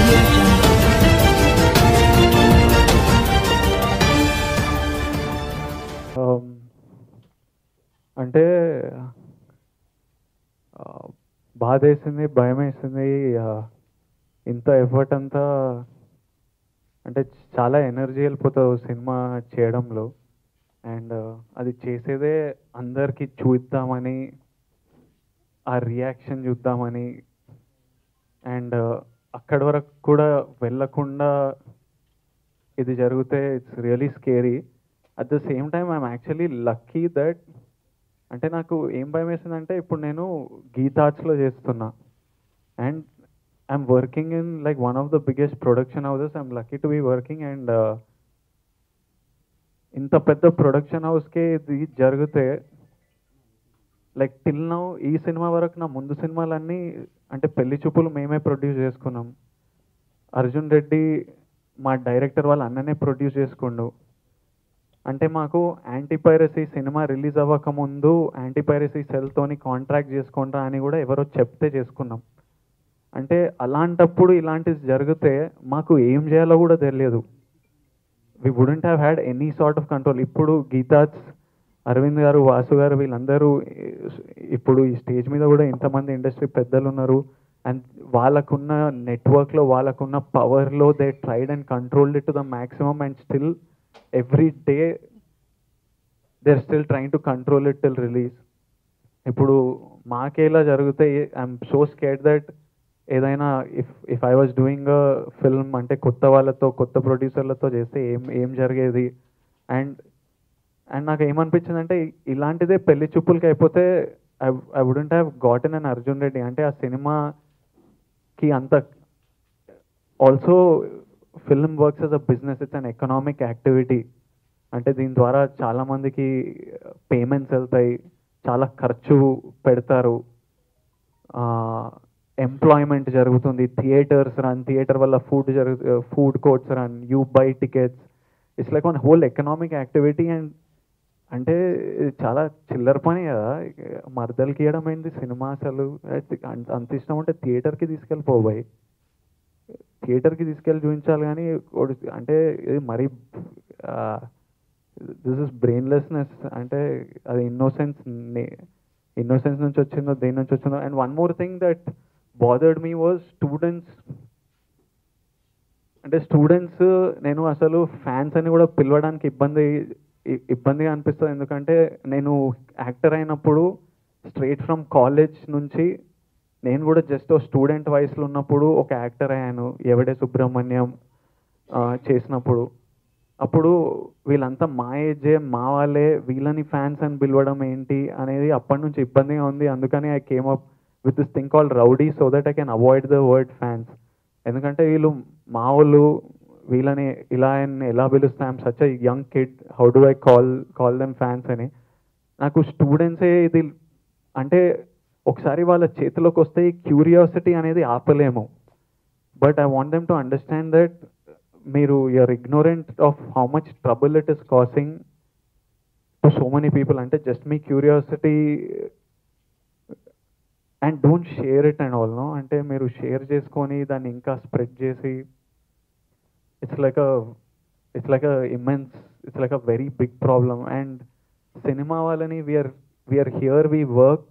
Audio Jungle. అంటే బాధేసింది, భయమేసింది. ఇంత ఎఫర్ట్ అంతా అంటే చాలా ఎనర్జీ వెళ్ళిపోతుంది సినిమా చేయడంలో. అండ్ అది చేసేదే అందరికీ చూద్దామని, ఆ రియాక్షన్ చూద్దామని. అండ్ అక్కడి వరకు కూడా వెళ్ళకుండా ఇది జరిగితే it's really scary. At the same time I'm actually lucky that, అంటే నాకు ఏం భయం వేసిందంటే ఇప్పుడు నేను గీతార్ట్స్లో చేస్తున్నా and I'm working in like one of the biggest production houses. I'm lucky to be working. And ఇంత పెద్ద ప్రొడక్షన్ హౌస్కే ఇది జరిగితే, లైక్ టిల్ నౌ ఈ సినిమా వరకు నా ముందు సినిమాలన్నీ అంటే పెళ్లి చూపులు మేమే ప్రొడ్యూస్ చేసుకున్నాం. అర్జున్ రెడ్డి మా డైరెక్టర్ వాళ్ళ అన్ననే ప్రొడ్యూస్ చేసుకుండు. అంటే మాకు యాంటీ పైరసీ సినిమా రిలీజ్ అవ్వకముందు యాంటీ పైరసీ సెల్తోని కాంట్రాక్ట్ చేసుకుంటా అని కూడా ఎవరో చెప్తే చేసుకున్నాం. అంటే అలాంటప్పుడు ఇలాంటిది జరిగితే మాకు ఏం చేయాలో కూడా తెలియదు. We wouldn't have had any sort of control. ఇప్పుడు గీతార్ట్స్, అరవింద్ గారు, వాసు గారు వీళ్ళందరూ ఇప్పుడు ఈ స్టేజ్ మీద కూడా ఇంతమంది ఇండస్ట్రీ పెద్దలు ఉన్నారు. అండ్ వాళ్ళకున్న నెట్వర్క్లో, వాళ్ళకున్న పవర్లో they tried and controlled it to the maximum. And still every day they are still trying to control it till release. ఇప్పుడు మాకేలా జరిగితే ఐఎమ్ సో స్కేర్డ్ దట్ ఏదైనా if I was doing a film అంటే కొత్త వాళ్ళతో, కొత్త ప్రొడ్యూసర్లతో చేస్తే ఏం జరిగేది. అండ్ నాకు ఏమనిపించిందంటే ఇలాంటిదే పెళ్లి చూపులకి అయిపోతే ఐ వుడెంట్ హ్యావ్ గాటెన్ అన్ అర్జున్ రెడ్డి. అంటే ఆ సినిమాకి అంత also film works as a business, it's an economic activity. అంటే దీని ద్వారా చాలామందికి పేమెంట్స్ వెళ్తాయి, చాలా ఖర్చు పెడతారు, ఎంప్లాయ్మెంట్ జరుగుతుంది, థియేటర్స్ రన్, థియేటర్ వల్ల food courts run, you by tickets. It's like one whole economic activity. And అంటే ఇది చాలా చిల్లర పని కదా. మర్దలకి ఇవ్వడం ఏంటి సినిమా? అసలు అంత ఇష్టం ఉంటే థియేటర్కి తీసుకెళ్ళిపోబాయి, థియేటర్కి తీసుకెళ్ళి చూపించాలి. కానీ అంటే ఇది మరీ దిస్ ఇస్ బ్రెయిన్లెస్నెస్. అంటే అది ఇన్నోసెన్స్ నుంచి వచ్చిందో, దేని నుంచి వచ్చిందో. And one more thing that bothered me was students. అంటే స్టూడెంట్స్ నేను అసలు ఫ్యాన్స్ అని కూడా పిలవడానికి ఇబ్బందిగా అనిపిస్తుంది. ఎందుకంటే నేను యాక్టర్ అయినప్పుడు స్ట్రైట్ ఫ్రమ్ కాలేజ్ నుంచి నేను కూడా జస్ట్ స్టూడెంట్ వయసులో ఉన్నప్పుడు ఒక యాక్టర్ అయ్యాను, ఎవడే సుబ్రహ్మణ్యం చేసినప్పుడు. అప్పుడు వీళ్ళంతా మా ఏజే, మా వాళ్ళే, వీళ్ళని ఫ్యాన్స్ అని పిలవడం ఏంటి అనేది అప్పటి నుంచి ఇబ్బందిగా ఉంది. అందుకని I came up with this thing called rowdy, so that I can avoid the word fans. ఎందుకంటే వీళ్ళు మా వాళ్ళు, వీళ్ళని ఇలా ఎలా పిలుస్తాం, such a young kid, how do I call them fans అని. నాకు స్టూడెంట్సే ఇది అంటే ఒకసారి వాళ్ళ చేతిలోకి వస్తే క్యూరియాసిటీ అనేది ఆపలేము. But I want them to understand that మీరు you're ignorant of how much trouble it is causing to so many people. అంటే జస్ట్ మీ curiosity and don't share it and all. No, అంటే మీరు షేర్ చేసుకొని దాన్ని ఇంకా స్ప్రెడ్ చేసి it's like a immense, it's like a very big problem. And cinema వాళ్ళని we're here, we work.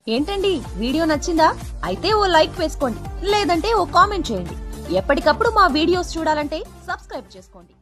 ఏంటండి వీడియో నచ్చిందా? అయితే ఓ లైక్ వేసుకోండి, లేదంటే ఓ కామెంట్ చేయండి. ఎప్పటికప్పుడు మా వీడియోస్ చూడాలంటే సబ్స్క్రైబ్ చేసుకోండి.